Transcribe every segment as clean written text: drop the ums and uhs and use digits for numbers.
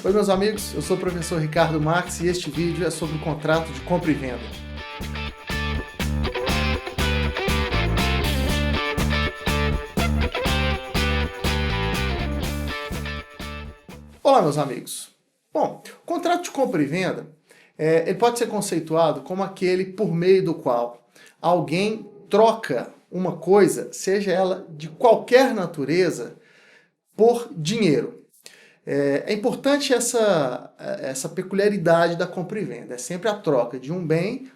Oi, meus amigos, eu sou o professor Ricardo Marques e este vídeo é sobre o contrato de compra e venda. Olá, meus amigos. Bom, o contrato de compra e venda ele pode ser conceituado como aquele por meio do qual alguém troca uma coisa, seja ela de qualquer natureza, por dinheiro. É importante essa peculiaridade da compra e venda. É sempre a troca de um bem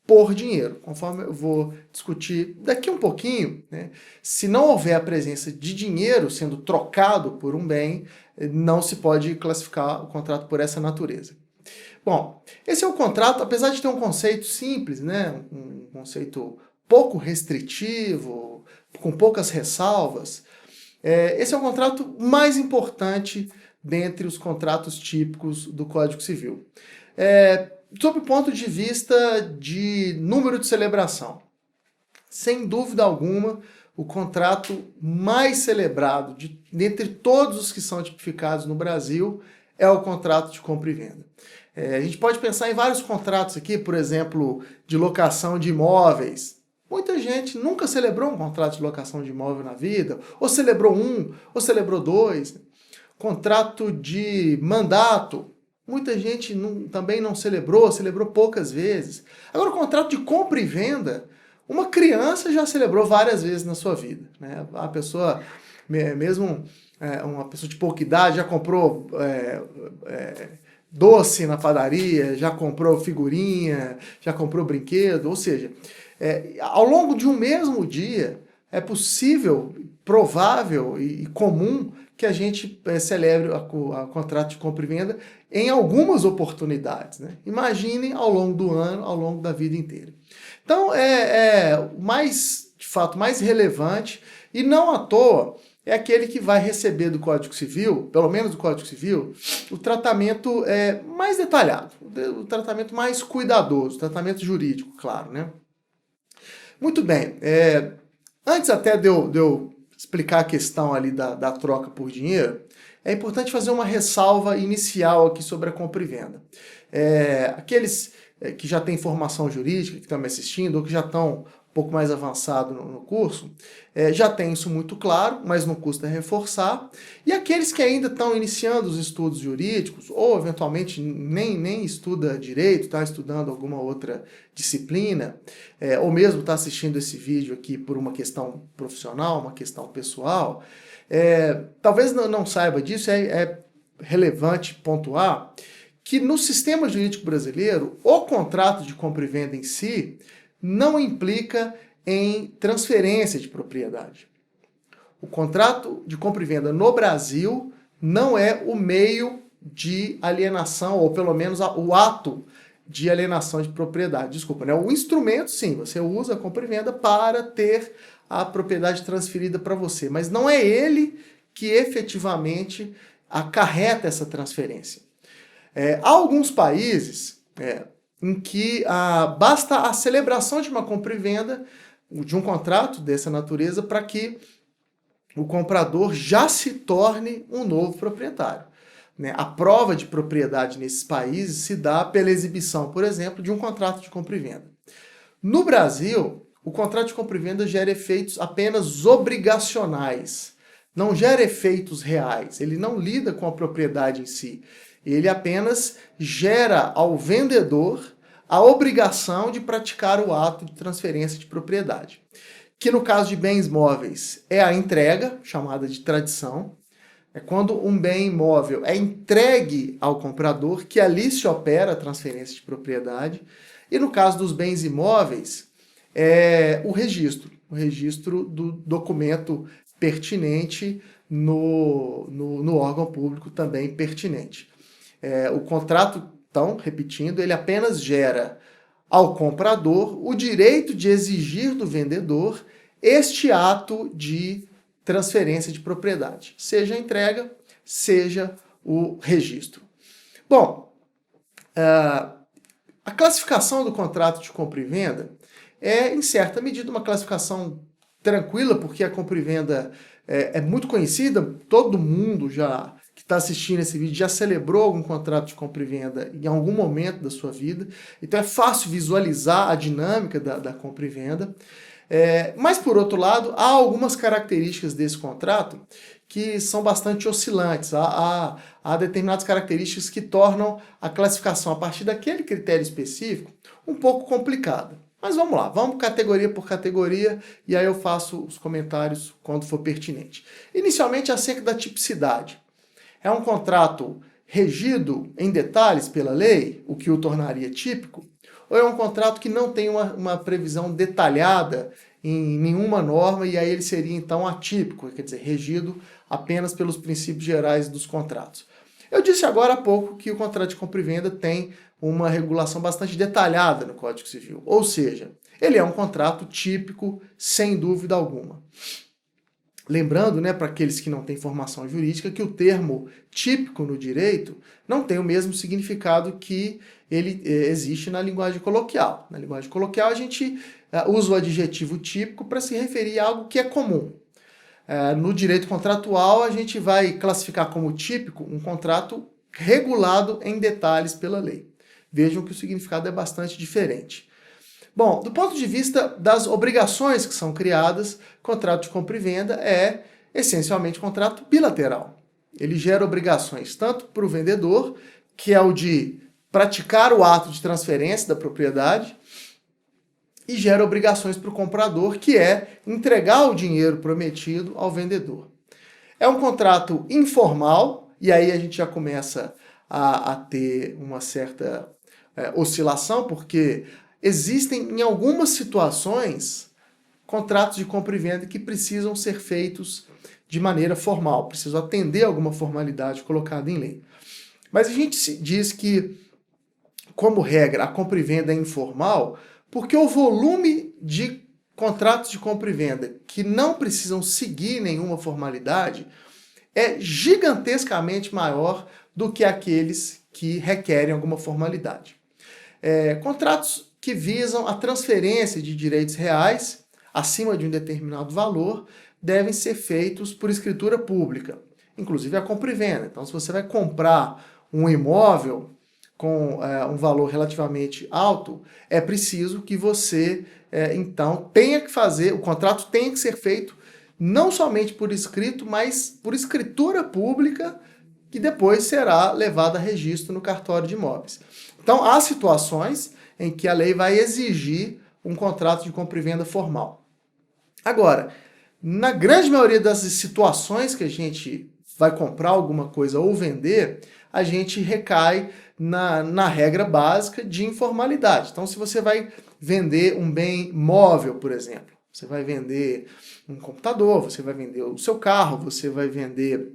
por dinheiro. Conforme eu vou discutir daqui um pouquinho, né, se não houver a presença de dinheiro sendo trocado por um bem, não se pode classificar o contrato por essa natureza. Bom, esse é o contrato, apesar de ter um conceito simples, né, um conceito pouco restritivo, com poucas ressalvas, esse é o contrato mais importante dentre os contratos típicos do Código Civil. Sob o ponto de vista de número de celebração, sem dúvida alguma, o contrato mais celebrado dentre todos os que são tipificados no Brasil é o contrato de compra e venda. A gente pode pensar em vários contratos aqui, por exemplo, de locação de imóveis. Muita gente nunca celebrou um contrato de locação de imóvel na vida, ou celebrou um, ou celebrou dois. Contrato de mandato, muita gente também não celebrou poucas vezes. Agora, o contrato de compra e venda, uma criança já celebrou várias vezes na sua vida, né? A pessoa, mesmo uma pessoa de pouca idade, já comprou doce na padaria, já comprou figurinha, já comprou brinquedo, ou seja, ao longo de um mesmo dia, é possível, provável e comum que a gente celebre o contrato de compra e venda em algumas oportunidades, né? Imaginem ao longo do ano, ao longo da vida inteira. Então, de fato, mais relevante, e não à toa, é aquele que vai receber do Código Civil, pelo menos do Código Civil, o tratamento mais detalhado, o tratamento mais cuidadoso, o tratamento jurídico, claro, né? Muito bem, antes até de eu explicar a questão ali da troca por dinheiro, é importante fazer uma ressalva inicial aqui sobre a compra e venda. Aqueles que já têm formação jurídica, que estão me assistindo, ou que já estão um pouco mais avançado no curso, já tem isso muito claro, mas não custa reforçar. E aqueles que ainda estão iniciando os estudos jurídicos, ou eventualmente nem estuda direito, está estudando alguma outra disciplina, ou mesmo está assistindo esse vídeo aqui por uma questão profissional, uma questão pessoal, talvez não saiba disso, é relevante pontuar que no sistema jurídico brasileiro, o contrato de compra e venda em si não implica em transferência de propriedade. O contrato de compra e venda no Brasil não é o meio de alienação, ou pelo menos o ato de alienação de propriedade. Desculpa, né? O instrumento, sim, você usa a compra e venda para ter a propriedade transferida para você, mas não é ele que efetivamente acarreta essa transferência. Há alguns países em que basta a celebração de uma compra e venda, de um contrato dessa natureza, para que o comprador já se torne um novo proprietário. A prova de propriedade nesses países se dá pela exibição, por exemplo, de um contrato de compra e venda. No Brasil, o contrato de compra e venda gera efeitos apenas obrigacionais, não gera efeitos reais, ele não lida com a propriedade em si. Ele apenas gera ao vendedor a obrigação de praticar o ato de transferência de propriedade, que no caso de bens móveis é a entrega, chamada de tradição. É quando um bem imóvel é entregue ao comprador que ali se opera a transferência de propriedade. E no caso dos bens imóveis, é o registro do documento pertinente no órgão público também pertinente. O contrato, então, repetindo, ele apenas gera ao comprador o direito de exigir do vendedor este ato de transferência de propriedade, seja a entrega, seja o registro. Bom, a classificação do contrato de compra e venda é, em certa medida, uma classificação tranquila, porque a compra e venda é muito conhecida, todo mundo já que está assistindo esse vídeo já celebrou algum contrato de compra e venda em algum momento da sua vida, então é fácil visualizar a dinâmica da compra e venda. Mas, por outro lado, há algumas características desse contrato que são bastante oscilantes. Há determinadas características que tornam a classificação a partir daquele critério específico um pouco complicada. Mas vamos lá, vamos categoria por categoria e aí eu faço os comentários quando for pertinente. Inicialmente, acerca da tipicidade. É um contrato regido em detalhes pela lei, o que o tornaria típico? Ou é um contrato que não tem uma previsão detalhada em nenhuma norma e aí ele seria então atípico, quer dizer, regido apenas pelos princípios gerais dos contratos? Eu disse agora há pouco que o contrato de compra e venda tem uma regulação bastante detalhada no Código Civil, ou seja, ele é um contrato típico, sem dúvida alguma. Lembrando, né, para aqueles que não têm formação jurídica, que o termo típico no direito não tem o mesmo significado que ele existe na linguagem coloquial. Na linguagem coloquial, a gente usa o adjetivo típico para se referir a algo que é comum. No direito contratual, a gente vai classificar como típico um contrato regulado em detalhes pela lei. Vejam que o significado é bastante diferente. Bom, do ponto de vista das obrigações que são criadas, contrato de compra e venda é essencialmente contrato bilateral. Ele gera obrigações tanto para o vendedor, que é o de praticar o ato de transferência da propriedade, e gera obrigações para o comprador, que é entregar o dinheiro prometido ao vendedor. É um contrato informal, e aí a gente já começa a ter uma certa oscilação, porque existem, em algumas situações, contratos de compra e venda que precisam ser feitos de maneira formal, precisam atender alguma formalidade colocada em lei. Mas a gente diz que, como regra, a compra e venda é informal porque o volume de contratos de compra e venda que não precisam seguir nenhuma formalidade é gigantescamente maior do que aqueles que requerem alguma formalidade. Contratos que visam a transferência de direitos reais acima de um determinado valor devem ser feitos por escritura pública, inclusive a compra e venda. Então, se você vai comprar um imóvel com um valor relativamente alto, é preciso que você, então, tenha que fazer, o contrato tenha que ser feito não somente por escrito, mas por escritura pública, que depois será levada a registro no cartório de imóveis. Então, há situações em que a lei vai exigir um contrato de compra e venda formal. Agora, na grande maioria das situações que a gente vai comprar alguma coisa ou vender, a gente recai na regra básica de informalidade. Então, se você vai vender um bem móvel, por exemplo, você vai vender um computador, você vai vender o seu carro, você vai vender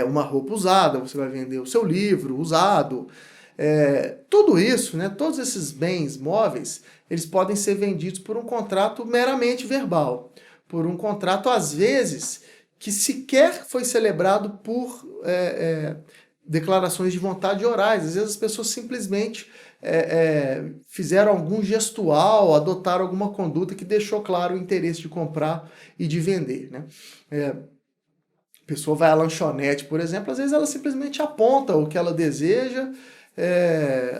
uma roupa usada, você vai vender o seu livro usado, tudo isso, né, todos esses bens móveis, eles podem ser vendidos por um contrato meramente verbal, por um contrato, às vezes, que sequer foi celebrado por declarações de vontade orais. Às vezes as pessoas simplesmente fizeram algum gestual, adotaram alguma conduta que deixou claro o interesse de comprar e de vender, né? A pessoa vai à lanchonete, por exemplo, às vezes ela simplesmente aponta o que ela deseja,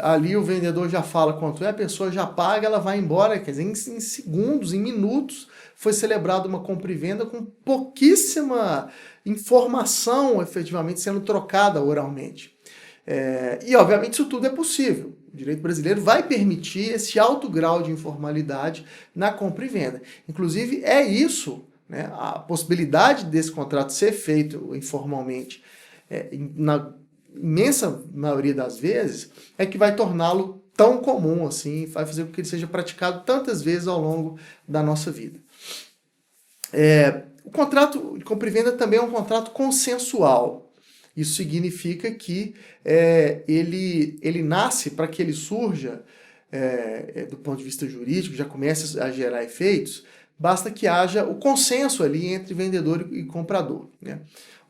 ali o vendedor já fala quanto é, a pessoa já paga, ela vai embora, quer dizer, em segundos, em minutos, foi celebrada uma compra e venda com pouquíssima informação efetivamente sendo trocada oralmente. E, obviamente, isso tudo é possível. O direito brasileiro vai permitir esse alto grau de informalidade na compra e venda. Inclusive, é isso, né, a possibilidade desse contrato ser feito informalmente, na imensa maioria das vezes, é que vai torná-lo tão comum assim, vai fazer com que ele seja praticado tantas vezes ao longo da nossa vida. O contrato de compra e venda também é um contrato consensual. Isso significa que ele nasce, para que ele surja, do ponto de vista jurídico, já comece a gerar efeitos, basta que haja o consenso ali entre vendedor e comprador, né?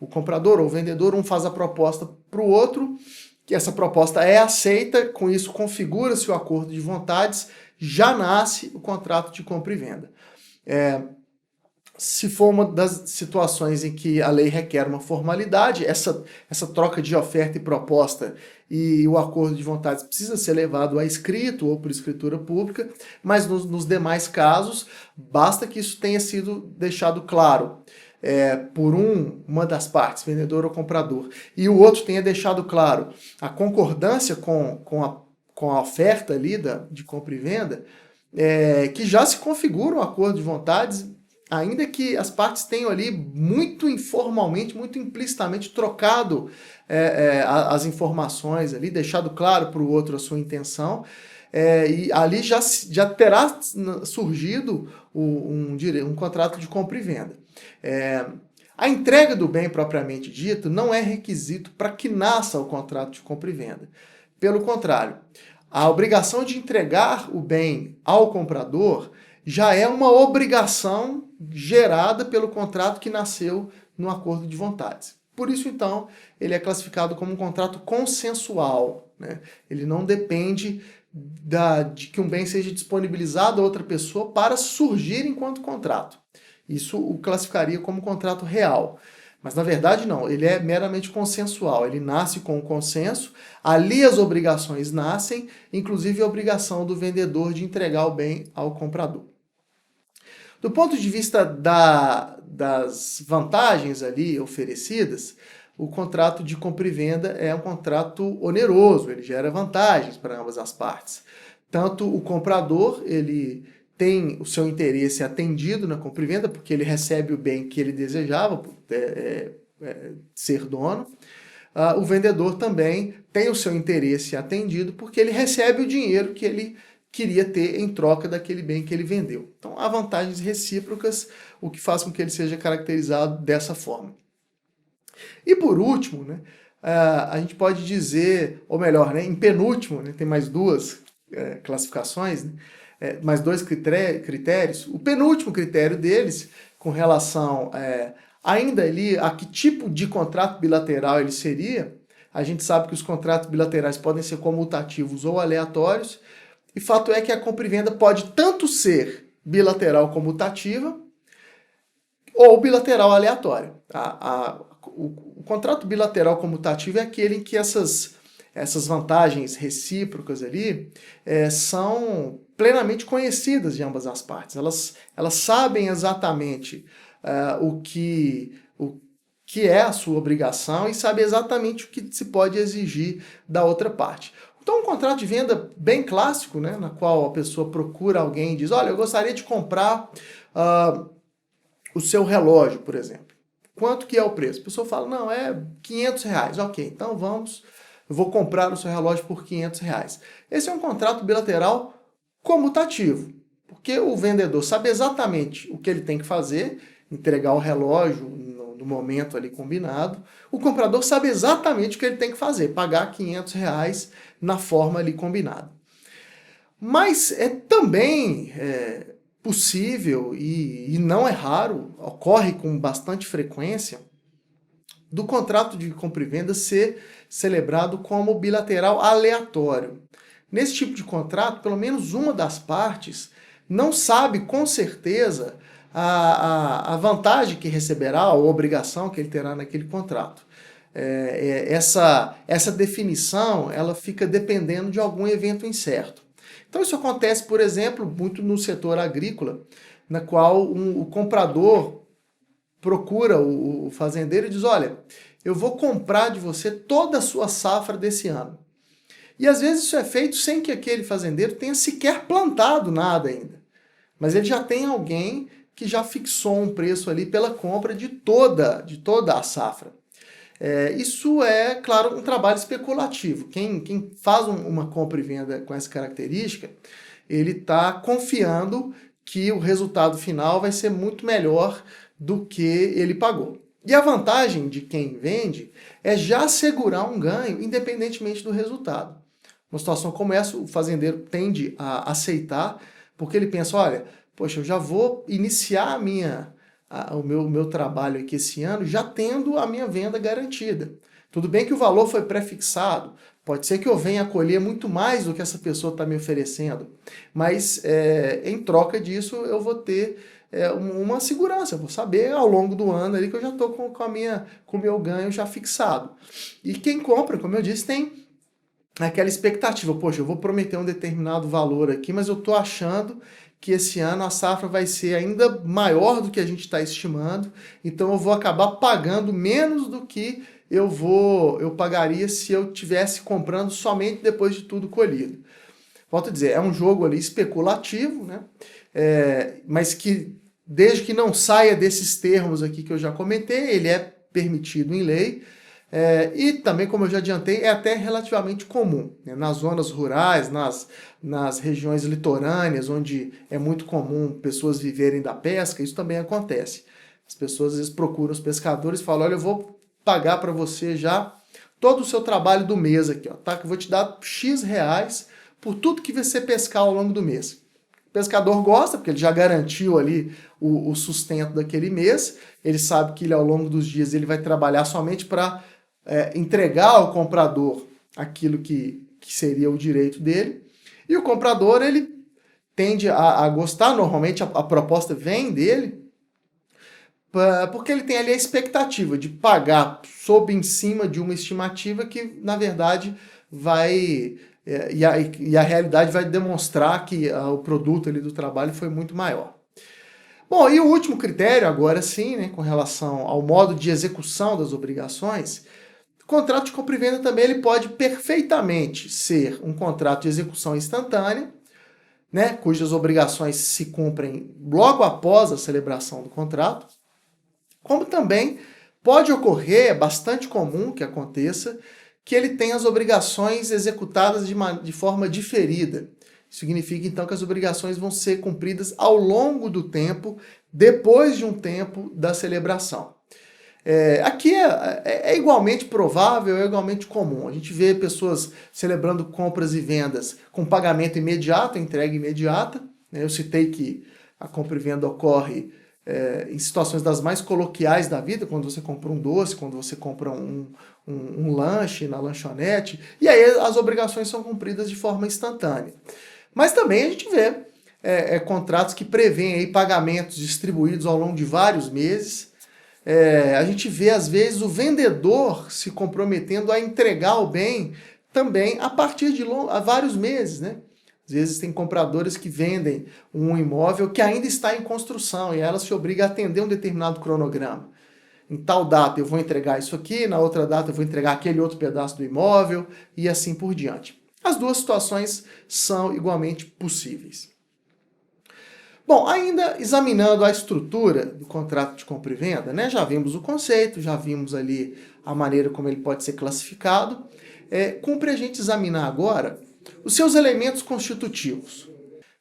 O comprador ou o vendedor, um faz a proposta para o outro, que essa proposta é aceita, com isso configura-se o acordo de vontades, já nasce o contrato de compra e venda. Se for uma das situações em que a lei requer uma formalidade, essa troca de oferta e proposta e o acordo de vontades precisa ser levado a escrito ou por escritura pública, mas nos demais casos, basta que isso tenha sido deixado claro por uma das partes, vendedor ou comprador, e o outro tenha deixado claro a concordância com a oferta ali de compra e venda, que já se configura um acordo de vontades, ainda que as partes tenham ali muito informalmente, muito implicitamente trocado as informações ali, deixado claro para o outro a sua intenção, e ali já terá surgido um contrato de compra e venda. A entrega do bem propriamente dito não é requisito para que nasça o contrato de compra e venda. Pelo contrário, a obrigação de entregar o bem ao comprador já é uma obrigação gerada pelo contrato que nasceu no acordo de vontades. Por isso, então, ele é classificado como um contrato consensual, né? Ele não depende de que um bem seja disponibilizado a outra pessoa para surgir enquanto contrato. Isso o classificaria como contrato real. Mas na verdade não, ele é meramente consensual, ele nasce com o consenso, ali as obrigações nascem, inclusive a obrigação do vendedor de entregar o bem ao comprador. Do ponto de vista das vantagens ali oferecidas, o contrato de compra e venda é um contrato oneroso, ele gera vantagens para ambas as partes. Tanto o comprador, ele tem o seu interesse atendido na compra e venda, porque ele recebe o bem que ele desejava ser dono. O vendedor também tem o seu interesse atendido, porque ele recebe o dinheiro que ele queria ter em troca daquele bem que ele vendeu. Então, há vantagens recíprocas, o que faz com que ele seja caracterizado dessa forma. E por último, né, a gente pode dizer, ou melhor, né, em penúltimo, né, tem mais duas classificações, né, mais dois critérios. O penúltimo critério deles, com relação ainda ali a que tipo de contrato bilateral ele seria, a gente sabe que os contratos bilaterais podem ser comutativos ou aleatórios, e fato é que a compra e venda pode tanto ser bilateral comutativa ou bilateral aleatória. O contrato bilateral comutativo é aquele em que essas vantagens recíprocas ali são plenamente conhecidas de ambas as partes. Elas sabem exatamente o que é a sua obrigação e sabem exatamente o que se pode exigir da outra parte. Então, um contrato de venda bem clássico, né, na qual a pessoa procura alguém e diz, olha, eu gostaria de comprar o seu relógio, por exemplo. Quanto que é o preço? A pessoa fala, não, é R$500. Ok, então eu vou comprar o seu relógio por R$500. Esse é um contrato bilateral comutativo, porque o vendedor sabe exatamente o que ele tem que fazer, entregar o relógio no momento ali combinado. O comprador sabe exatamente o que ele tem que fazer, pagar R$500 na forma ali combinada. Mas é também possível, e não é raro, ocorre com bastante frequência, do contrato de compra e venda ser celebrado como bilateral aleatório. Nesse tipo de contrato, pelo menos uma das partes não sabe com certeza a vantagem que receberá, ou a obrigação que ele terá naquele contrato. Essa definição ela fica dependendo de algum evento incerto. Então isso acontece, por exemplo, muito no setor agrícola, na qual o comprador procura o fazendeiro e diz, olha, eu vou comprar de você toda a sua safra desse ano. E às vezes isso é feito sem que aquele fazendeiro tenha sequer plantado nada ainda. Mas ele já tem alguém que já fixou um preço ali pela compra de toda a safra. Isso é, claro, um trabalho especulativo. Quem faz uma compra e venda com essa característica, ele está confiando que o resultado final vai ser muito melhor do que ele pagou. E a vantagem de quem vende é já assegurar um ganho, independentemente do resultado. Uma situação como essa, o fazendeiro tende a aceitar, porque ele pensa, olha, poxa, eu já vou iniciar o meu trabalho aqui esse ano já tendo a minha venda garantida. Tudo bem que o valor foi pré-fixado, pode ser que eu venha colher muito mais do que essa pessoa está me oferecendo, mas em troca disso eu vou ter uma segurança. Eu vou saber ao longo do ano ali que eu já estou com o meu ganho já fixado. E quem compra, como eu disse, tem aquela expectativa. Poxa, eu vou prometer um determinado valor aqui, mas eu estou achando que esse ano a safra vai ser ainda maior do que a gente está estimando, então eu vou acabar pagando menos do que eu pagaria se eu tivesse comprando somente depois de tudo colhido. Volto a dizer, é um jogo ali especulativo, né? Mas que desde que não saia desses termos aqui que eu já comentei, ele é permitido em lei. E também, como eu já adiantei, é até relativamente comum, né? Nas zonas rurais, nas regiões litorâneas, onde é muito comum pessoas viverem da pesca, isso também acontece. As pessoas às vezes procuram os pescadores e falam, olha, eu vou pagar para você já todo o seu trabalho do mês aqui, ó, tá? Que eu vou te dar X reais por tudo que você pescar ao longo do mês. O pescador gosta, porque ele já garantiu ali o sustento daquele mês, ele sabe que ele, ao longo dos dias ele vai trabalhar somente para entregar ao comprador aquilo que seria o direito dele, e o comprador ele tende a gostar, normalmente a proposta vem dele, porque ele tem ali a expectativa de pagar sob em cima de uma estimativa que, na verdade, vai... E a realidade vai demonstrar que o produto ali do trabalho foi muito maior. Bom, e o último critério, agora sim, né, com relação ao modo de execução das obrigações, o contrato de compra e venda também ele pode perfeitamente ser um contrato de execução instantânea, né, cujas obrigações se cumprem logo após a celebração do contrato, como também pode ocorrer, é bastante comum que aconteça, que ele tenha as obrigações executadas de forma diferida. Significa, então, que as obrigações vão ser cumpridas ao longo do tempo, depois de um tempo da celebração. Aqui é igualmente provável, é igualmente comum. A gente vê pessoas celebrando compras e vendas com pagamento imediato, entrega imediata. Eu citei que a compra e venda ocorre em situações das mais coloquiais da vida, quando você compra um doce, quando você compra um lanche na lanchonete, e aí as obrigações são cumpridas de forma instantânea. Mas também a gente vê contratos que prevêem aí pagamentos distribuídos ao longo de vários meses. A gente vê, às vezes, o vendedor se comprometendo a entregar o bem também a partir de vários meses, né? Às vezes tem compradores que vendem um imóvel que ainda está em construção e ela se obriga a atender um determinado cronograma. Em tal data eu vou entregar isso aqui, na outra data eu vou entregar aquele outro pedaço do imóvel e assim por diante. As duas situações são igualmente possíveis. Bom, ainda examinando a estrutura do contrato de compra e venda, né? Já vimos o conceito, já vimos ali a maneira como ele pode ser classificado. Cumpre a gente examinar agora os seus elementos constitutivos.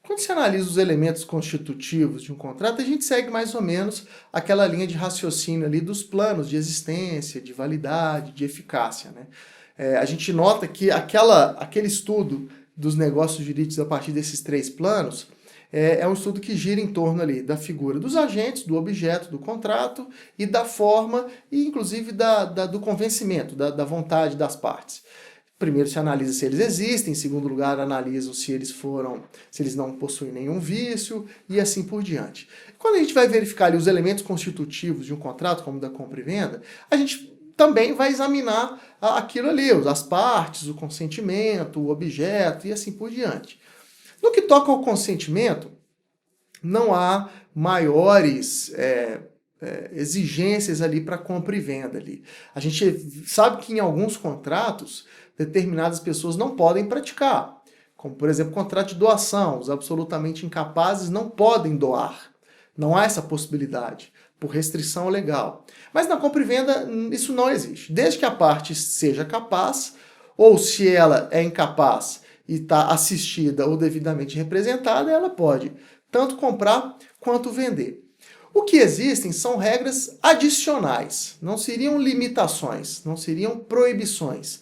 Quando se analisa os elementos constitutivos de um contrato, a gente segue mais ou menos aquela linha de raciocínio ali dos planos de existência, de validade, de eficácia, né? A gente nota que aquele estudo dos negócios jurídicos a partir desses 3 planos é um estudo que gira em torno ali da figura dos agentes, do objeto do contrato e da forma e inclusive do convencimento, da vontade das partes. Primeiro se analisa se eles existem, em segundo lugar analisam se eles não possuem nenhum vício e assim por diante. Quando a gente vai verificar ali os elementos constitutivos de um contrato, como da compra e venda, a gente também vai examinar aquilo ali, as partes, o consentimento, o objeto e assim por diante. No que toca ao consentimento, não há maiores exigências ali para compra e venda ali. A gente sabe que em alguns contratos determinadas pessoas não podem praticar, como por exemplo contrato de doação, os absolutamente incapazes não podem doar. Não há essa possibilidade, por restrição legal. Mas na compra e venda isso não existe. Desde que a parte seja capaz, ou se ela é incapaz e está assistida ou devidamente representada, ela pode tanto comprar quanto vender. O que existem são regras adicionais, não seriam limitações, não seriam proibições,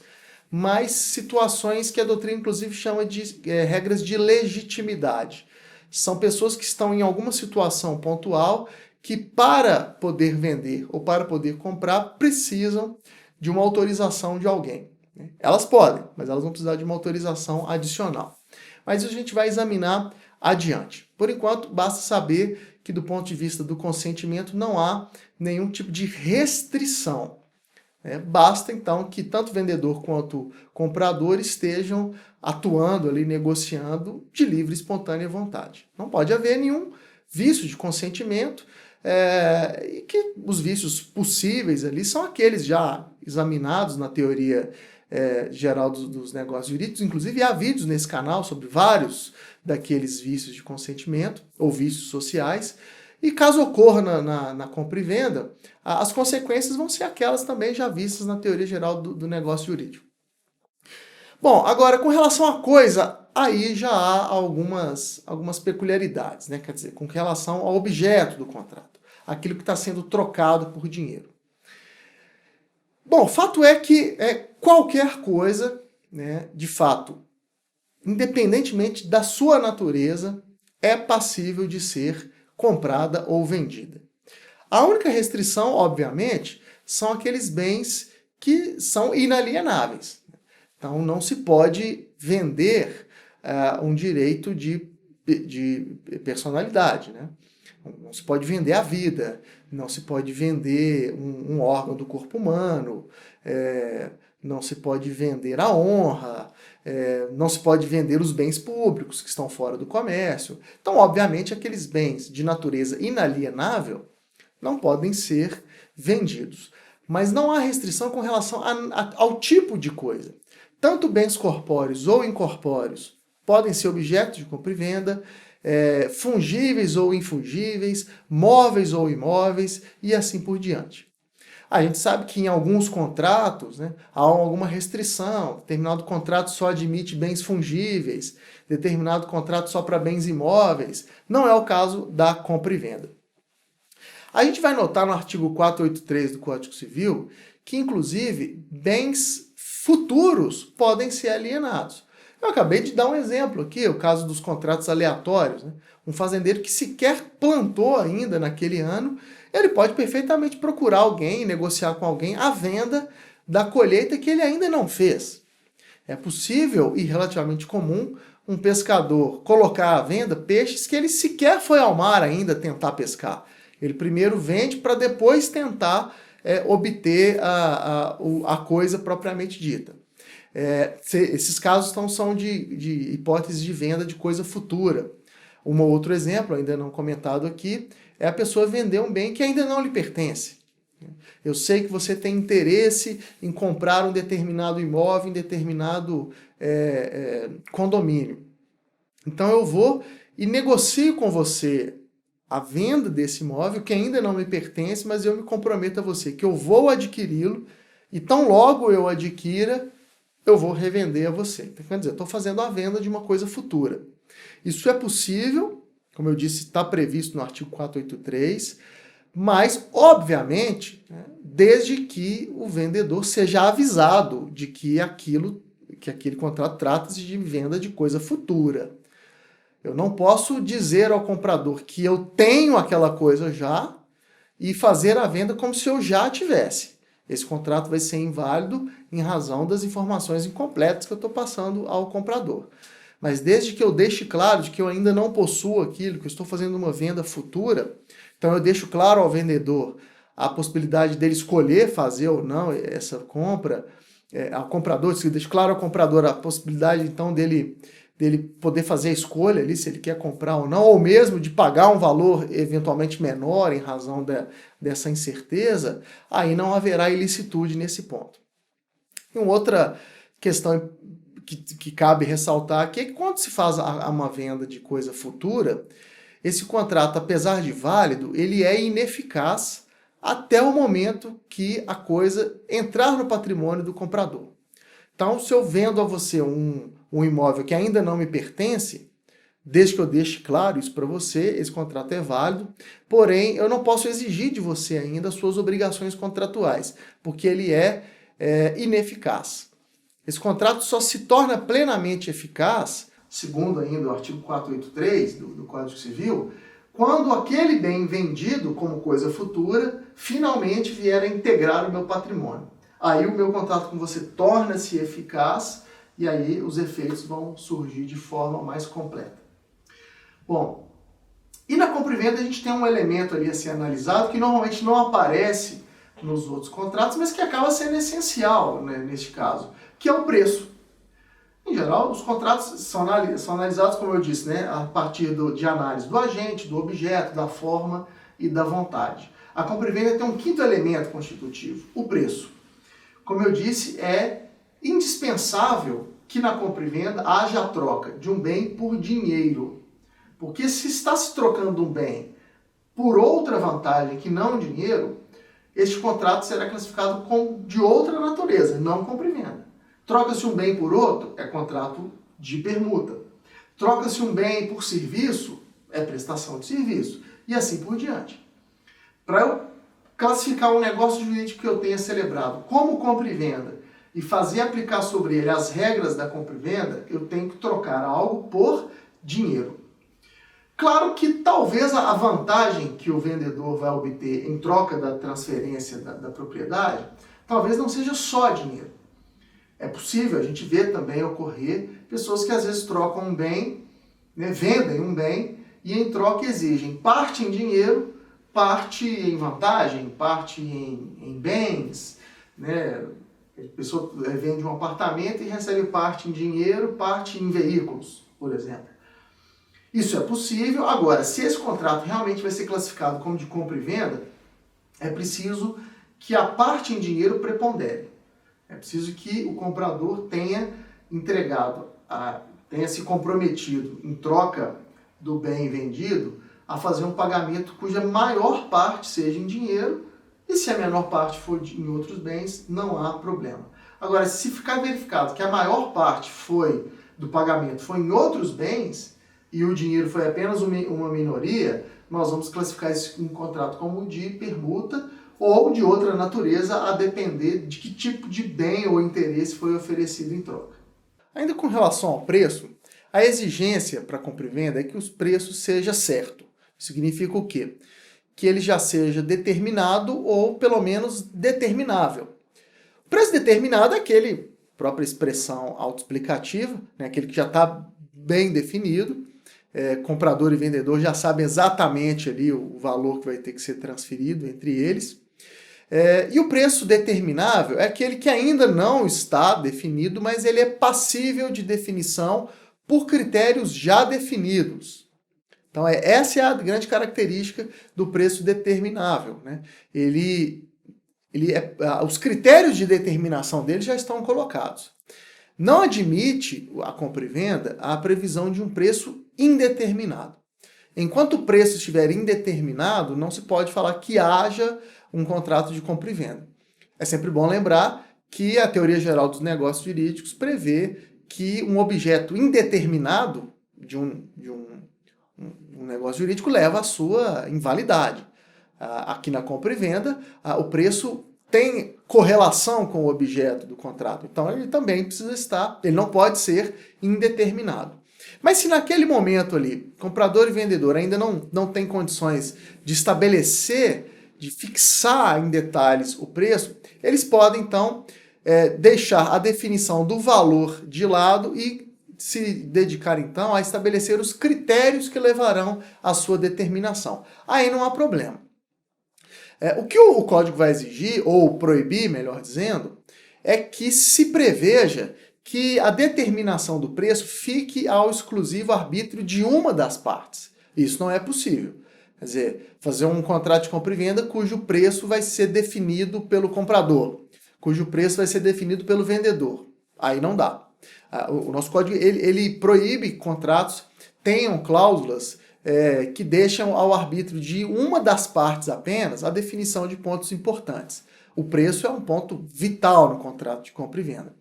mas situações que a doutrina inclusive chama de regras de legitimidade. São pessoas que estão em alguma situação pontual que para poder vender ou para poder comprar precisam de uma autorização de alguém. Elas podem, mas elas vão precisar de uma autorização adicional. Mas isso a gente vai examinar adiante. Por enquanto, basta saber que do ponto de vista do consentimento não há nenhum tipo de restrição. Basta então que tanto vendedor quanto comprador estejam atuando ali, negociando de livre e espontânea vontade. Não pode haver nenhum vício de consentimento, e que os vícios possíveis ali são aqueles já examinados na teoria geral dos negócios jurídicos. Inclusive há vídeos nesse canal sobre vários daqueles vícios de consentimento ou vícios sociais. E caso ocorra na compra e venda, as consequências vão ser aquelas também já vistas na teoria geral do negócio jurídico. Bom, agora com relação à coisa, aí já há algumas peculiaridades, né? Quer dizer, com relação ao objeto do contrato, aquilo que está sendo trocado por dinheiro. Bom, fato é que qualquer coisa, né, de fato, independentemente da sua natureza, é passível de ser comprada ou vendida. A única restrição, obviamente, são aqueles bens que são inalienáveis. Então, não se pode vender um direito de personalidade, né? Não se pode vender a vida, não se pode vender um órgão do corpo humano, não se pode vender a honra, não se pode vender os bens públicos que estão fora do comércio. Então, obviamente, aqueles bens de natureza inalienável não podem ser vendidos. Mas não há restrição com relação ao tipo de coisa. Tanto bens corpóreos ou incorpóreos podem ser objeto de compra e venda, fungíveis ou infungíveis, móveis ou imóveis e assim por diante. A gente sabe que em alguns contratos, né, há alguma restrição. Determinado contrato só admite bens fungíveis, determinado contrato só para bens imóveis. Não é o caso da compra e venda. A gente vai notar no artigo 483 do Código Civil que, inclusive, bens futuros podem ser alienados. Eu acabei de dar um exemplo aqui, o caso dos contratos aleatórios, né? Um fazendeiro que sequer plantou ainda naquele ano, ele pode perfeitamente procurar alguém, negociar com alguém a venda da colheita que ele ainda não fez. É possível e relativamente comum um pescador colocar à venda peixes que ele sequer foi ao mar ainda tentar pescar. Ele primeiro vende para depois tentar obter a coisa propriamente dita. Esses casos então, são de hipótese de venda de coisa futura. Um outro exemplo, ainda não comentado aqui, é a pessoa vender um bem que ainda não lhe pertence. Eu sei que você tem interesse em comprar um determinado imóvel, em determinado condomínio. Então eu vou e negocio com você a venda desse imóvel que ainda não me pertence, mas eu me comprometo a você que eu vou adquiri-lo e tão logo eu adquira, eu vou revender a você. Então, quer dizer, eu estou fazendo a venda de uma coisa futura. Isso é possível, como eu disse, está previsto no artigo 483, mas, obviamente, né, desde que o vendedor seja avisado de que aquele contrato trata-se de venda de coisa futura. Eu não posso dizer ao comprador que eu tenho aquela coisa já e fazer a venda como se eu já tivesse. Esse contrato vai ser inválido em razão das informações incompletas que eu estou passando ao comprador. Mas desde que eu deixe claro de que eu ainda não possuo aquilo, que eu estou fazendo uma venda futura, então eu deixo claro ao vendedor a possibilidade dele escolher fazer ou não essa compra, ao comprador, deixo claro ao comprador a possibilidade então dele poder fazer a escolha ali, se ele quer comprar ou não, ou mesmo de pagar um valor eventualmente menor em razão dessa incerteza, aí não haverá ilicitude nesse ponto. E uma outra questão que cabe ressaltar aqui é que quando se faz uma venda de coisa futura, esse contrato, apesar de válido, ele é ineficaz até o momento que a coisa entrar no patrimônio do comprador. Então, se eu vendo a você um imóvel que ainda não me pertence, desde que eu deixe claro isso para você, esse contrato é válido, porém, eu não posso exigir de você ainda as suas obrigações contratuais, porque ele é ineficaz. Esse contrato só se torna plenamente eficaz, segundo ainda o artigo 483 do Código Civil, quando aquele bem vendido como coisa futura finalmente vier a integrar o meu patrimônio. Aí o meu contrato com você torna-se eficaz e aí os efeitos vão surgir de forma mais completa. Bom, E na compra e venda a gente tem um elemento ali a ser analisado que normalmente não aparece nos outros contratos, mas que acaba sendo essencial, né, neste caso, que é o preço. Em geral, os contratos são analisados, como eu disse, né, a partir de análise do agente, do objeto, da forma e da vontade. A compra e venda tem um quinto elemento constitutivo, o preço. Como eu disse, é indispensável que na compra e venda haja a troca de um bem por dinheiro. Porque se está se trocando um bem por outra vantagem que não dinheiro, este contrato será classificado como de outra natureza, não compra e venda. Troca-se um bem por outro, é contrato de permuta. Troca-se um bem por serviço, é prestação de serviço. E assim por diante. Para eu classificar um negócio jurídico que eu tenha celebrado como compra e venda e fazer aplicar sobre ele as regras da compra e venda, eu tenho que trocar algo por dinheiro. Claro que talvez a vantagem que o vendedor vai obter em troca da transferência da propriedade, talvez não seja só dinheiro. É possível a gente ver também ocorrer pessoas que às vezes trocam um bem, né, vendem um bem e em troca exigem parte em dinheiro, parte em vantagem, parte em bens, né? A pessoa vende um apartamento e recebe parte em dinheiro, parte em veículos, por exemplo. Isso é possível. Agora, se esse contrato realmente vai ser classificado como de compra e venda, é preciso que a parte em dinheiro prepondere. É preciso que o comprador tenha entregado, tenha se comprometido em troca do bem vendido a fazer um pagamento cuja maior parte seja em dinheiro, e se a menor parte for em outros bens, não há problema. Agora, se ficar verificado que a maior parte do pagamento foi em outros bens, e o dinheiro foi apenas uma minoria, nós vamos classificar esse contrato como de permuta ou de outra natureza, a depender de que tipo de bem ou interesse foi oferecido em troca. Ainda com relação ao preço, a exigência para compra e venda é que os preços sejam certos. Significa o quê? Que ele já seja determinado ou pelo menos determinável. O preço determinado é aquele, própria expressão autoexplicativa, né, aquele que já está bem definido. Comprador e vendedor já sabem exatamente ali o valor que vai ter que ser transferido entre eles. E o preço determinável é aquele que ainda não está definido, mas ele é passível de definição por critérios já definidos. Então, essa é a grande característica do preço determinável, né? Os critérios de determinação dele já estão colocados. Não admite a compra e venda a previsão de um preço indeterminado. Enquanto o preço estiver indeterminado, não se pode falar que haja um contrato de compra e venda. É sempre bom lembrar que a teoria geral dos negócios jurídicos prevê que um objeto indeterminado de um negócio jurídico leva à sua invalidade. Aqui na compra e venda, o preço tem correlação com o objeto do contrato. Então ele também precisa ele não pode ser indeterminado. Mas se naquele momento ali, comprador e vendedor ainda não tem condições de estabelecer, de fixar em detalhes o preço, eles podem então deixar a definição do valor de lado e se dedicar então a estabelecer os critérios que levarão à sua determinação. Aí não há problema. O que o código vai exigir, ou proibir, melhor dizendo, é que se preveja que a determinação do preço fique ao exclusivo arbítrio de uma das partes. Isso não é possível. Quer dizer, fazer um contrato de compra e venda cujo preço vai ser definido pelo comprador, cujo preço vai ser definido pelo vendedor. Aí não dá. O nosso código ele proíbe que contratos tenham cláusulas que deixam ao arbítrio de uma das partes apenas a definição de pontos importantes. O preço é um ponto vital no contrato de compra e venda.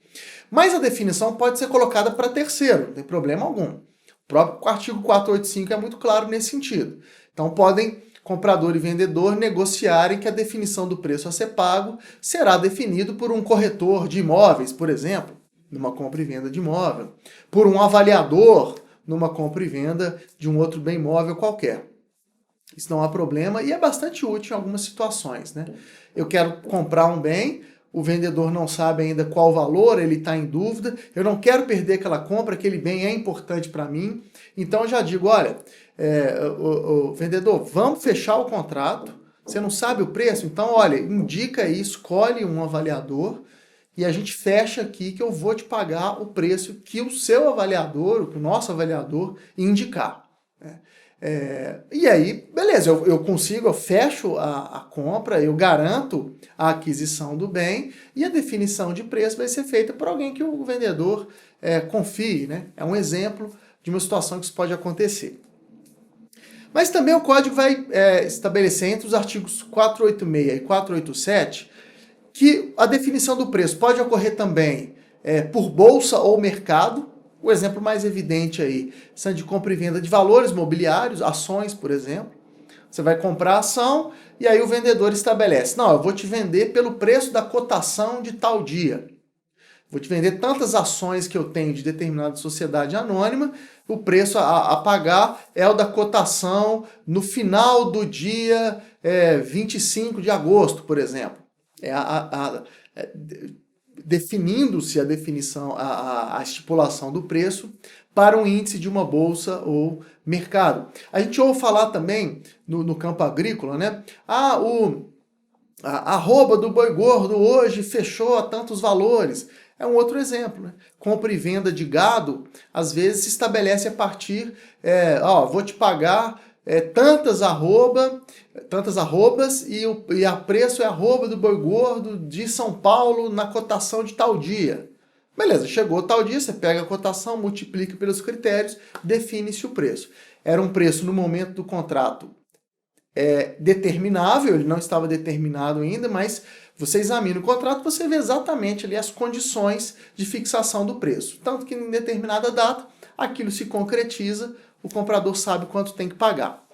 Mas a definição pode ser colocada para terceiro, não tem problema algum. O próprio artigo 485 é muito claro nesse sentido. Então podem comprador e vendedor negociarem que a definição do preço a ser pago será definido por um corretor de imóveis, por exemplo, numa compra e venda de imóvel, por um avaliador numa compra e venda de um outro bem imóvel qualquer. Isso não há problema e é bastante útil em algumas situações, né? Eu quero comprar um bem, o vendedor não sabe ainda qual o valor, ele está em dúvida, eu não quero perder aquela compra, aquele bem é importante para mim, então eu já digo, olha, o vendedor, vamos fechar o contrato, você não sabe o preço? Então, olha, indica aí, escolhe um avaliador e a gente fecha aqui que eu vou te pagar o preço que o seu avaliador, o nosso avaliador, indicar. Né? E aí, beleza, eu consigo, eu fecho a compra, eu garanto a aquisição do bem e a definição de preço vai ser feita por alguém que o vendedor confie. Né? É um exemplo de uma situação que isso pode acontecer. Mas também o código vai estabelecer entre os artigos 486 e 487 que a definição do preço pode ocorrer também por bolsa ou mercado. O exemplo mais evidente aí são de compra e venda de valores mobiliários, ações, por exemplo. Você vai comprar ação e aí o vendedor estabelece, não, eu vou te vender pelo preço da cotação de tal dia. Vou te vender tantas ações que eu tenho de determinada sociedade anônima, o preço a pagar é o da cotação no final do dia 25 de agosto, por exemplo. Definindo-se a definição, a estipulação do preço para um índice de uma bolsa ou mercado. A gente ouve falar também no campo agrícola, né? A arroba do boi gordo hoje fechou a tantos valores. É um outro exemplo, né? Compra e venda de gado, às vezes se estabelece a partir, vou te pagar tantas arrobas e a preço é arroba do boi gordo de São Paulo na cotação de tal dia. Beleza, chegou tal dia, você pega a cotação, multiplica pelos critérios, define-se o preço. Era um preço no momento do contrato determinável, ele não estava determinado ainda, mas você examina o contrato, você vê exatamente ali as condições de fixação do preço. Tanto que em determinada data, aquilo se concretiza, o comprador sabe quanto tem que pagar.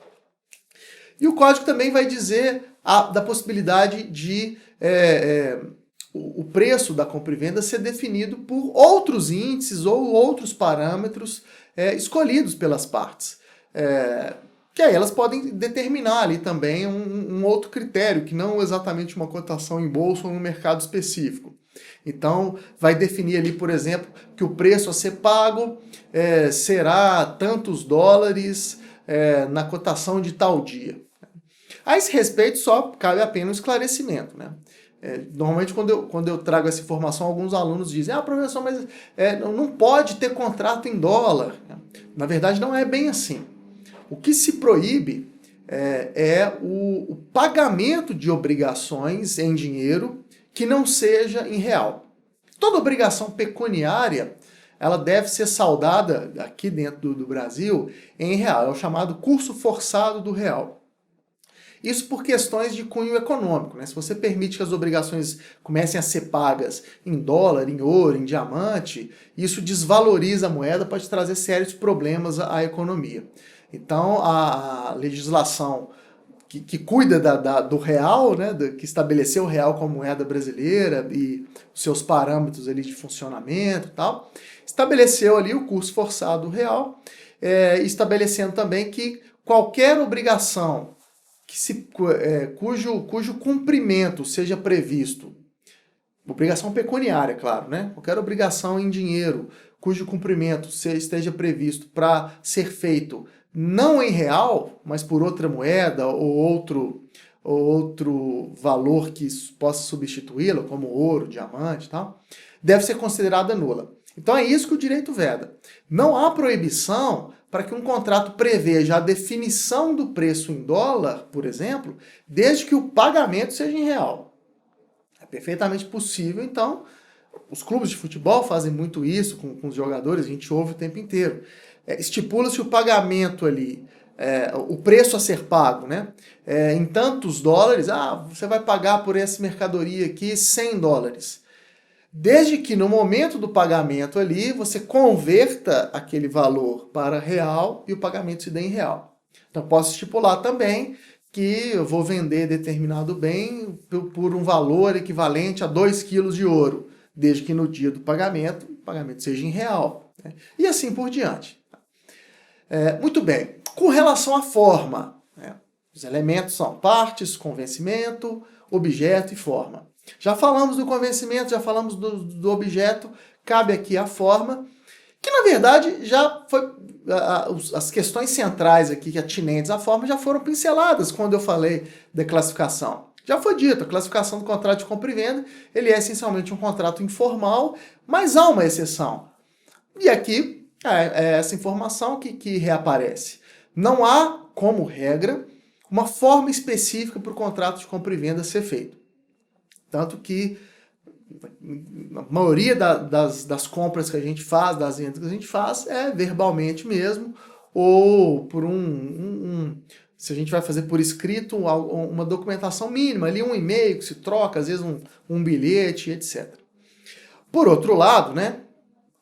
E o código também vai dizer da possibilidade de o preço da compra e venda ser definido por outros índices ou outros parâmetros escolhidos pelas partes. Que aí elas podem determinar ali também um outro critério, que não exatamente uma cotação em bolsa ou no mercado específico. Então, vai definir ali, por exemplo, que o preço a ser pago será tantos dólares na cotação de tal dia. A esse respeito, só cabe apenas um esclarecimento, né? Normalmente, quando eu trago essa informação, alguns alunos dizem, professor, mas não pode ter contrato em dólar. Na verdade, não é bem assim. O que se proíbe é o pagamento de obrigações em dinheiro que não seja em real. Toda obrigação pecuniária, ela deve ser saldada aqui dentro do Brasil em real. É o chamado curso forçado do real. Isso por questões de cunho econômico, né? Se você permite que as obrigações comecem a ser pagas em dólar, em ouro, em diamante, isso desvaloriza a moeda, pode trazer sérios problemas à economia. Então, a legislação que cuida do real, né, que estabeleceu o real como moeda brasileira e os seus parâmetros ali de funcionamento e tal, estabeleceu ali o curso forçado do real, estabelecendo também que qualquer obrigação cujo cumprimento seja previsto, obrigação pecuniária, claro, né? Qualquer obrigação em dinheiro cujo cumprimento esteja previsto para ser feito não em real, mas por outra moeda ou outro valor que possa substituí-la, como ouro, diamante e tal, deve ser considerada nula. Então é isso que o direito veda. Não há proibição para que um contrato preveja a definição do preço em dólar, por exemplo, desde que o pagamento seja em real. É perfeitamente possível, então. Os clubes de futebol fazem muito isso com os jogadores, a gente ouve o tempo inteiro. Estipula-se o pagamento ali, o preço a ser pago, né? Em tantos dólares, você vai pagar por essa mercadoria aqui 100 dólares. Desde que no momento do pagamento ali, você converta aquele valor para real e o pagamento se dê em real. Então, posso estipular também que eu vou vender determinado bem por um valor equivalente a 2 quilos de ouro, desde que no dia do pagamento, o pagamento seja em real. Né? E assim por diante. Muito bem. Com relação à forma, né? Os elementos são partes, convencimento, objeto e forma. Já falamos do convencimento, já falamos do objeto, cabe aqui a forma, que na verdade já foi, as questões centrais aqui, atinentes à forma, já foram pinceladas quando eu falei da classificação. Já foi dito, a classificação do contrato de compra e venda, ele é essencialmente um contrato informal, mas há uma exceção. E aqui é essa informação que reaparece. Não há, como regra, uma forma específica para o contrato de compra e venda ser feito. Tanto que a maioria das compras que a gente faz, das vendas que a gente faz, é verbalmente mesmo, ou por se a gente vai fazer por escrito, uma documentação mínima, ali um e-mail que se troca, às vezes um bilhete, etc. Por outro lado, né,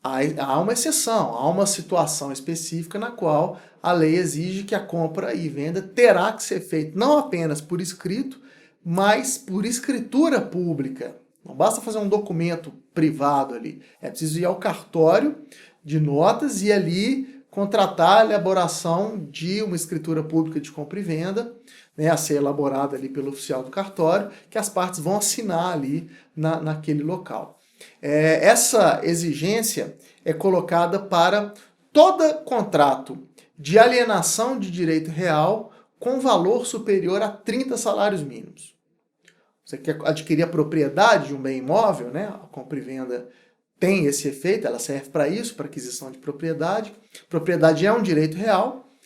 há uma exceção, há uma situação específica na qual a lei exige que a compra e venda terá que ser feita não apenas por escrito, mas por escritura pública. Não basta fazer um documento privado ali. É preciso ir ao cartório de notas e ali contratar a elaboração de uma escritura pública de compra e venda, né, a ser elaborada ali pelo oficial do cartório, que as partes vão assinar ali naquele local. Essa exigência é colocada para todo contrato de alienação de direito real com valor superior a 30 salários mínimos. Você quer adquirir a propriedade de um bem imóvel, né? A compra e venda tem esse efeito, ela serve para isso, para aquisição de propriedade. Propriedade é um direito real.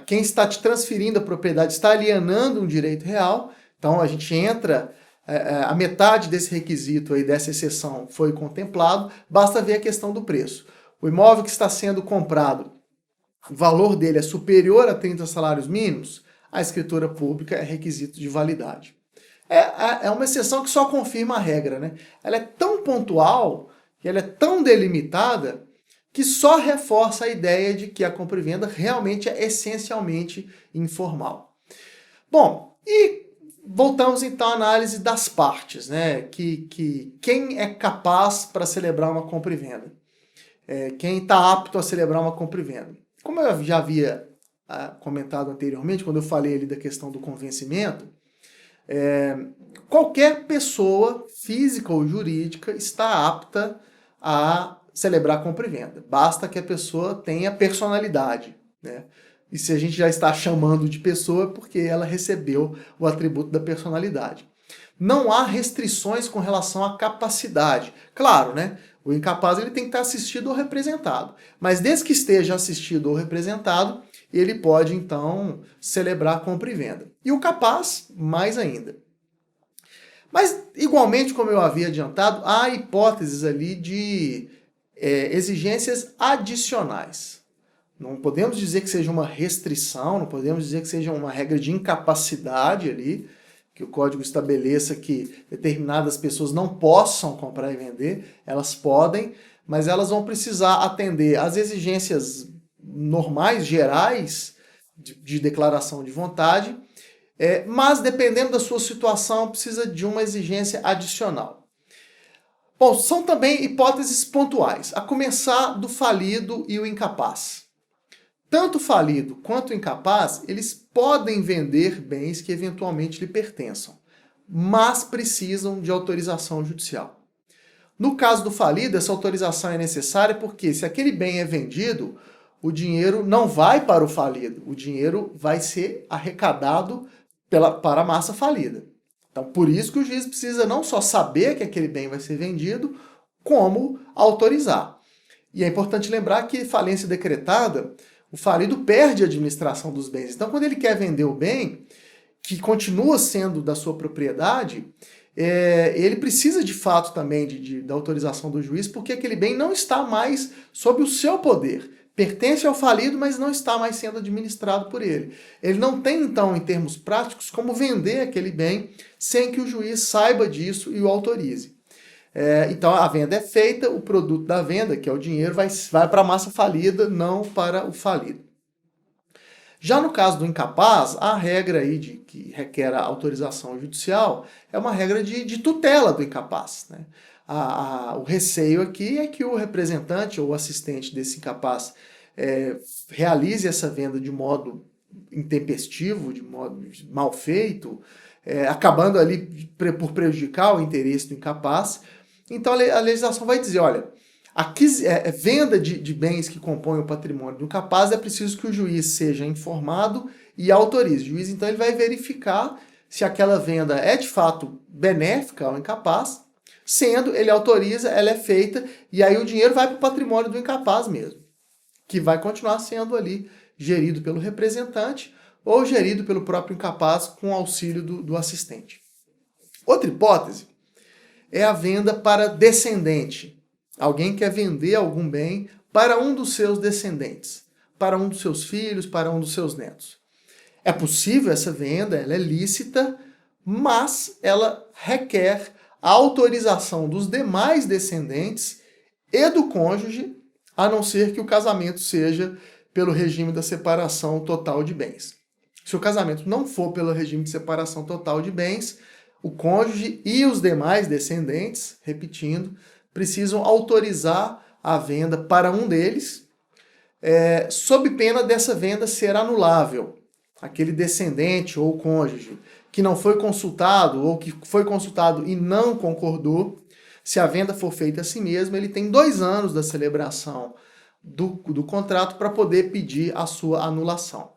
Quem está te transferindo a propriedade está alienando um direito real. Então a gente entra, a metade desse requisito aí, dessa exceção foi contemplado, basta ver a questão do preço. O imóvel que está sendo comprado, o valor dele é superior a 30 salários mínimos, a escritura pública é requisito de validade. É uma exceção que só confirma a regra, né? Ela é tão pontual, e ela é tão delimitada, que só reforça a ideia de que a compra e venda realmente é essencialmente informal. Bom, e voltamos então à análise das partes, né? Quem é capaz para celebrar uma compra e venda? Quem está apto a celebrar uma compra e venda? Como eu já havia comentado anteriormente, quando eu falei ali da questão do convencimento, qualquer pessoa, física ou jurídica, está apta a celebrar compra e venda. Basta que a pessoa tenha personalidade, né? E se a gente já está chamando de pessoa, é porque ela recebeu o atributo da personalidade. Não há restrições com relação à capacidade. Claro, né? O incapaz ele tem que estar assistido ou representado. Mas desde que esteja assistido ou representado, ele pode, então, celebrar compra e venda. E o capaz, mais ainda. Mas, igualmente, como eu havia adiantado, há hipóteses ali de exigências adicionais. Não podemos dizer que seja uma restrição, não podemos dizer que seja uma regra de incapacidade ali, que o código estabeleça que determinadas pessoas não possam comprar e vender, elas podem, mas elas vão precisar atender às exigências normais, gerais, de declaração de vontade, mas dependendo da sua situação, precisa de uma exigência adicional. Bom, são também hipóteses pontuais, a começar do falido e o incapaz. Tanto o falido quanto o incapaz, eles podem vender bens que eventualmente lhe pertençam, mas precisam de autorização judicial. No caso do falido, essa autorização é necessária porque se aquele bem é vendido, o dinheiro não vai para o falido, o dinheiro vai ser arrecadado para a massa falida. Então, por isso que o juiz precisa não só saber que aquele bem vai ser vendido, como autorizar. E é importante lembrar que falência decretada, o falido perde a administração dos bens. Então, quando ele quer vender o bem, que continua sendo da sua propriedade, ele precisa de fato também da autorização do juiz, porque aquele bem não está mais sob o seu poder. Pertence ao falido, mas não está mais sendo administrado por ele. Ele não tem, então, em termos práticos, como vender aquele bem sem que o juiz saiba disso e o autorize. Então, a venda é feita, o produto da venda, que é o dinheiro, vai para a massa falida, não para o falido. Já no caso do incapaz, a regra aí que requer a autorização judicial é uma regra de tutela do incapaz, né? O receio aqui é que o representante ou assistente desse incapaz realize essa venda de modo intempestivo, de modo mal feito, acabando ali por prejudicar o interesse do incapaz. Então a legislação vai dizer, olha, Venda de bens que compõem o patrimônio do incapaz, é preciso que o juiz seja informado e autorize. O juiz, então, ele vai verificar se aquela venda é de fato benéfica ao incapaz, sendo, ele autoriza, ela é feita, e aí o dinheiro vai para o patrimônio do incapaz mesmo, que vai continuar sendo ali gerido pelo representante ou gerido pelo próprio incapaz com auxílio do assistente. Outra hipótese é a venda para descendente. Alguém quer vender algum bem para um dos seus descendentes, para um dos seus filhos, para um dos seus netos. É possível essa venda, ela é lícita, mas ela requer a autorização dos demais descendentes e do cônjuge, a não ser que o casamento seja pelo regime da separação total de bens. Se o casamento não for pelo regime de separação total de bens, o cônjuge e os demais descendentes, repetindo, precisam autorizar a venda para um deles, sob pena dessa venda ser anulável. Aquele descendente ou cônjuge que não foi consultado ou que foi consultado e não concordou, se a venda for feita a si mesmo, ele tem 2 anos da celebração do contrato para poder pedir a sua anulação.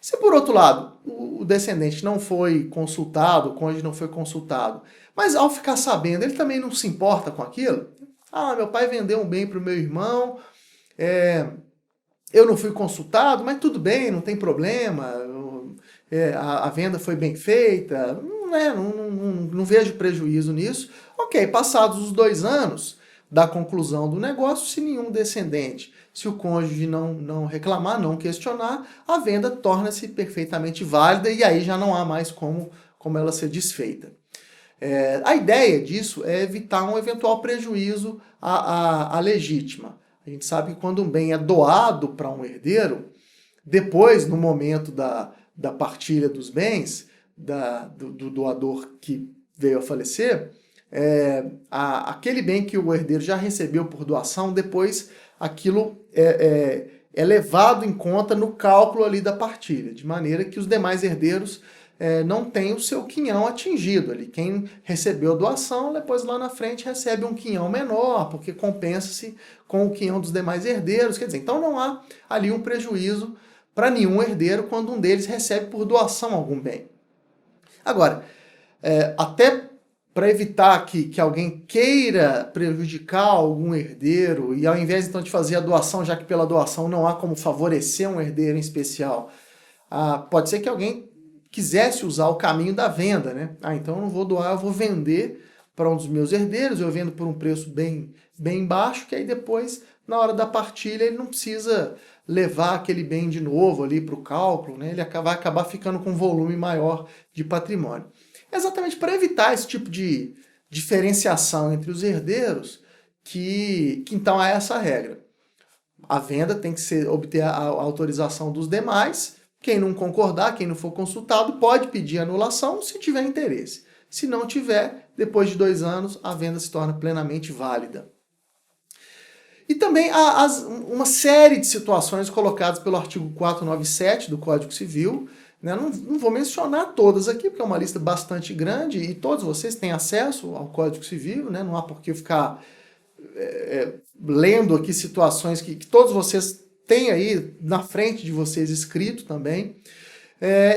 Se, por outro lado, o descendente não foi consultado, o cônjuge não foi consultado, mas ao ficar sabendo, ele também não se importa com aquilo. Ah, meu pai vendeu um bem para o meu irmão, eu não fui consultado, mas tudo bem, não tem problema, a venda foi bem feita, não vejo prejuízo nisso. Ok, passados os 2 anos da conclusão do negócio, se nenhum descendente, se o cônjuge não reclamar, não questionar, a venda torna-se perfeitamente válida e aí já não há mais como ela ser desfeita. A ideia disso é evitar um eventual prejuízo à legítima. A gente sabe que quando um bem é doado para um herdeiro, depois, no momento da partilha dos bens, do doador que veio a falecer, aquele bem que o herdeiro já recebeu por doação, depois aquilo é levado em conta no cálculo ali da partilha, de maneira que os demais herdeiros não tenham o seu quinhão atingido ali. Quem recebeu a doação, depois lá na frente recebe um quinhão menor, porque compensa-se com o quinhão dos demais herdeiros. Quer dizer, então não há ali um prejuízo para nenhum herdeiro quando um deles recebe por doação algum bem. Agora, até para evitar que alguém queira prejudicar algum herdeiro, e ao invés então de fazer a doação, já que pela doação não há como favorecer um herdeiro em especial, pode ser que alguém quisesse usar o caminho da venda, né? Então eu não vou doar, eu vou vender para um dos meus herdeiros, eu vendo por um preço bem baixo, que aí depois, na hora da partilha, ele não precisa levar aquele bem de novo ali para o cálculo, né? Ele vai acabar ficando com um volume maior de patrimônio. Exatamente para evitar esse tipo de diferenciação entre os herdeiros que então há essa regra. A venda tem que obter a autorização dos demais. Quem não concordar, quem não for consultado, pode pedir anulação se tiver interesse. Se não tiver, depois de 2 anos, a venda se torna plenamente válida. E também há uma série de situações colocadas pelo artigo 497 do Código Civil. Não vou mencionar todas aqui, porque é uma lista bastante grande e todos vocês têm acesso ao Código Civil, né? Não há por que eu ficar lendo aqui situações que todos vocês têm aí na frente de vocês escrito também.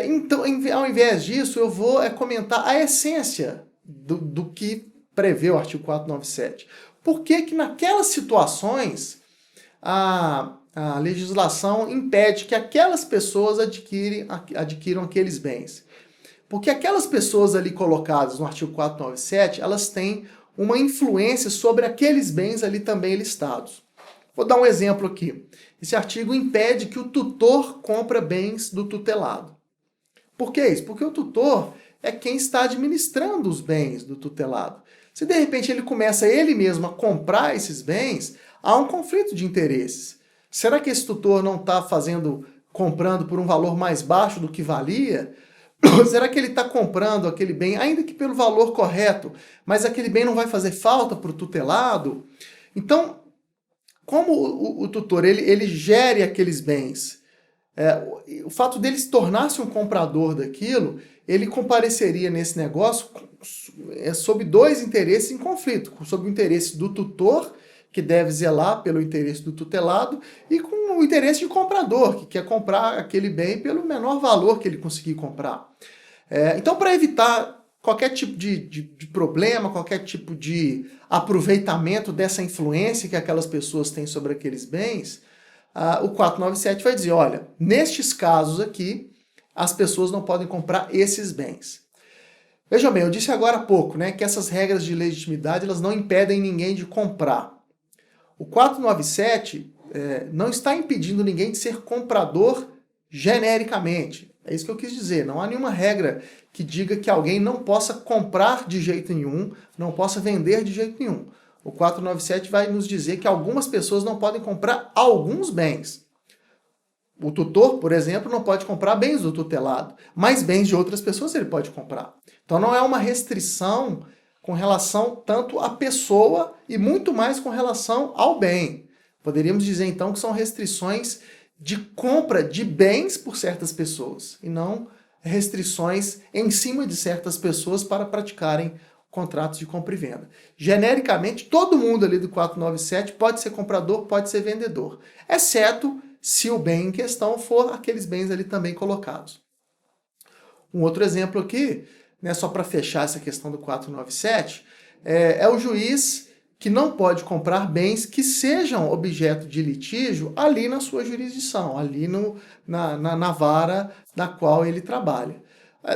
Então, ao invés disso, eu vou comentar a essência do que prevê o artigo 497. Por que naquelas situações a legislação impede que aquelas pessoas adquiram aqueles bens? Porque aquelas pessoas ali colocadas no artigo 497, elas têm uma influência sobre aqueles bens ali também listados. Vou dar um exemplo aqui. Esse artigo impede que o tutor compre bens do tutelado. Por que isso? Porque o tutor é quem está administrando os bens do tutelado. Se de repente ele começa ele mesmo a comprar esses bens, há um conflito de interesses. Será que esse tutor não está comprando por um valor mais baixo do que valia? Será que ele está comprando aquele bem, ainda que pelo valor correto, mas aquele bem não vai fazer falta para o tutelado? Então, como o tutor ele gere aqueles bens, o fato dele se tornar-se um comprador daquilo, ele compareceria nesse negócio sob 2 interesses em conflito, sob o interesse do tutor, que deve zelar pelo interesse do tutelado, e com o interesse de comprador, que quer comprar aquele bem pelo menor valor que ele conseguir comprar. Então, para evitar qualquer tipo de problema, qualquer tipo de aproveitamento dessa influência que aquelas pessoas têm sobre aqueles bens, o 497 vai dizer, olha, nestes casos aqui, as pessoas não podem comprar esses bens. Veja bem, eu disse agora há pouco, né, que essas regras de legitimidade elas não impedem ninguém de comprar. O 497 não está impedindo ninguém de ser comprador genericamente. É isso que eu quis dizer. Não há nenhuma regra que diga que alguém não possa comprar de jeito nenhum, não possa vender de jeito nenhum. O 497 vai nos dizer que algumas pessoas não podem comprar alguns bens. O tutor, por exemplo, não pode comprar bens do tutelado, mas bens de outras pessoas ele pode comprar. Então não é uma restrição com relação tanto à pessoa e muito mais com relação ao bem. Poderíamos dizer então que são restrições de compra de bens por certas pessoas e não restrições em cima de certas pessoas para praticarem contratos de compra e venda. Genericamente, todo mundo ali do 497 pode ser comprador, pode ser vendedor, exceto se o bem em questão for aqueles bens ali também colocados. Um outro exemplo aqui, né, só para fechar essa questão do 497, é o juiz que não pode comprar bens que sejam objeto de litígio ali na sua jurisdição, ali na vara na qual ele trabalha.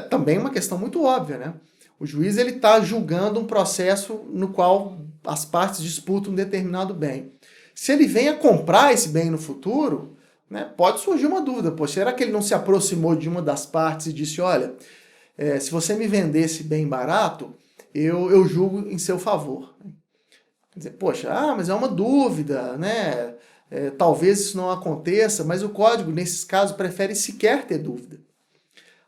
Também uma questão muito óbvia, né? O juiz está julgando um processo no qual as partes disputam um determinado bem. Se ele vem a comprar esse bem no futuro, né, pode surgir uma dúvida. Pô, será que ele não se aproximou de uma das partes e disse, olha, se você me vender esse bem barato, eu julgo em seu favor. Quer dizer, poxa, mas é uma dúvida, né? Talvez isso não aconteça, mas o código, nesses casos, prefere sequer ter dúvida.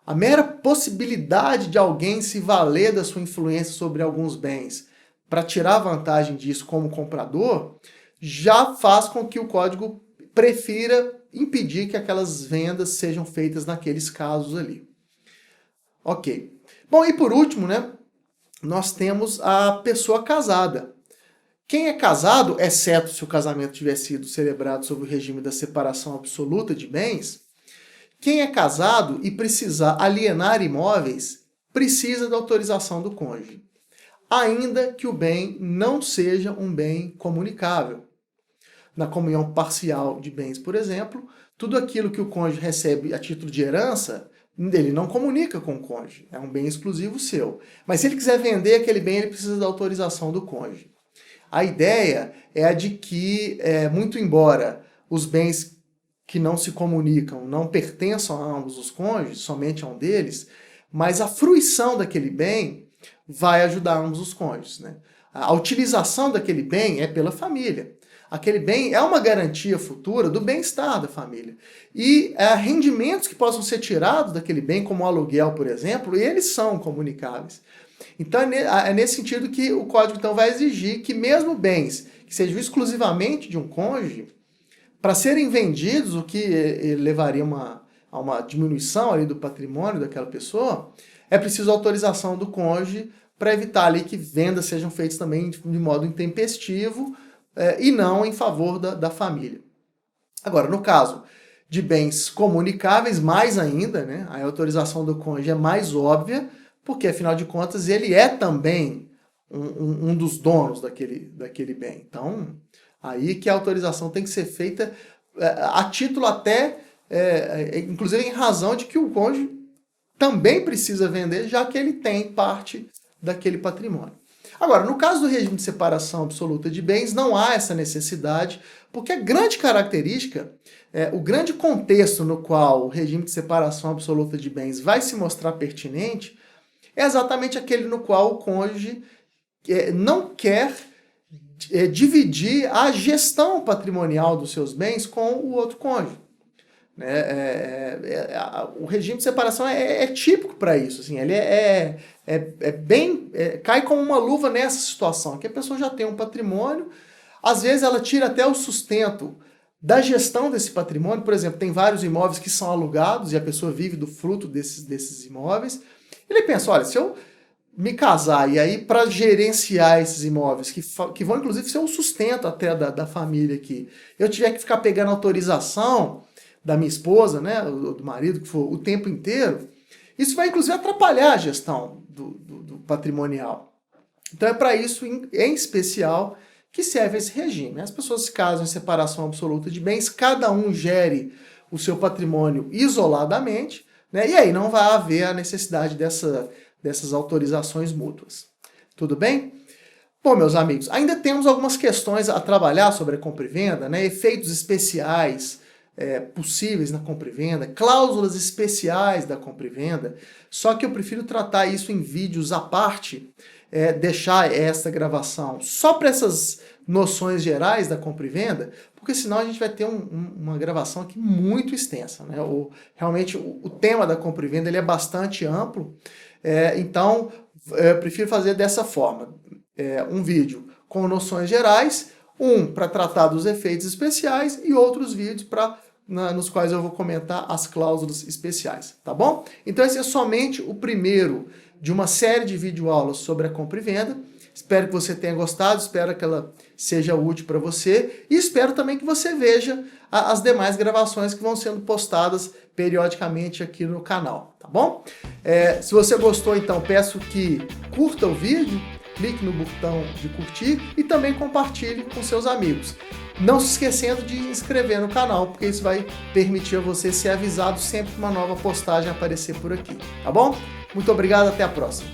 A mera possibilidade de alguém se valer da sua influência sobre alguns bens para tirar vantagem disso como comprador, já faz com que o código prefira impedir que aquelas vendas sejam feitas naqueles casos ali. Ok. Bom, e por último, né, nós temos a pessoa casada. Quem é casado, exceto se o casamento tiver sido celebrado sob o regime da separação absoluta de bens, quem é casado e precisar alienar imóveis, precisa da autorização do cônjuge, ainda que o bem não seja um bem comunicável. Na comunhão parcial de bens, por exemplo, tudo aquilo que o cônjuge recebe a título de herança, ele não comunica com o cônjuge, é um bem exclusivo seu. Mas se ele quiser vender aquele bem, ele precisa da autorização do cônjuge. A ideia é a de que, muito embora os bens que não se comunicam não pertençam a ambos os cônjuges, somente a um deles, mas a fruição daquele bem vai ajudar ambos os cônjuges, né? A utilização daquele bem é pela família. Aquele bem é uma garantia futura do bem-estar da família. E rendimentos que possam ser tirados daquele bem, como o aluguel, por exemplo, eles são comunicáveis. Então é nesse sentido que o código então vai exigir que mesmo bens que sejam exclusivamente de um cônjuge, para serem vendidos, o que levaria a uma diminuição ali do patrimônio daquela pessoa, é preciso autorização do cônjuge para evitar ali que vendas sejam feitas também de modo intempestivo e não em favor da família. Agora, no caso de bens comunicáveis, mais ainda, né, a autorização do cônjuge é mais óbvia, porque, afinal de contas, ele é também um dos donos daquele bem. Então, aí que a autorização tem que ser feita a título até, inclusive em razão de que o cônjuge também precisa vender, já que ele tem parte daquele patrimônio. Agora, no caso do regime de separação absoluta de bens, não há essa necessidade, porque a grande característica, o grande contexto no qual o regime de separação absoluta de bens vai se mostrar pertinente, é exatamente aquele no qual o cônjuge não quer dividir a gestão patrimonial dos seus bens com o outro cônjuge. O regime de separação é típico para isso. Assim, ele cai como uma luva nessa situação, que a pessoa já tem um patrimônio, às vezes ela tira até o sustento da gestão desse patrimônio. Por exemplo, tem vários imóveis que são alugados e a pessoa vive do fruto desses imóveis. Ele pensa, olha, se eu me casar e aí para gerenciar esses imóveis, que vão inclusive ser um sustento até da família aqui, eu tiver que ficar pegando autorização da minha esposa, né, do marido, que for o tempo inteiro, isso vai inclusive atrapalhar a gestão do patrimonial. Então é para isso, em especial, que serve esse regime. As pessoas se casam em separação absoluta de bens, cada um gere o seu patrimônio isoladamente, né, e aí não vai haver a necessidade dessas autorizações mútuas. Tudo bem? Bom, meus amigos, ainda temos algumas questões a trabalhar sobre a compra e venda, né? Efeitos especiais possíveis na compra e venda, cláusulas especiais da compra e venda, só que eu prefiro tratar isso em vídeos à parte, deixar essa gravação só para essas noções gerais da compra e venda, porque senão a gente vai ter uma gravação aqui muito extensa, né? Realmente o tema da compra e venda ele é bastante amplo, então eu prefiro fazer dessa forma, um vídeo com noções gerais, para tratar dos efeitos especiais e outros vídeos nos quais eu vou comentar as cláusulas especiais, tá bom? Então esse é somente o primeiro de uma série de videoaulas sobre a compra e venda. Espero que você tenha gostado, espero que ela seja útil para você e espero também que você veja as demais gravações que vão sendo postadas periodicamente aqui no canal, tá bom? Se você gostou, então peço que curta o vídeo, clique no botão de curtir e também compartilhe com seus amigos. Não se esquecendo de inscrever no canal, porque isso vai permitir a você ser avisado sempre que uma nova postagem aparecer por aqui, tá bom? Muito obrigado, até a próxima.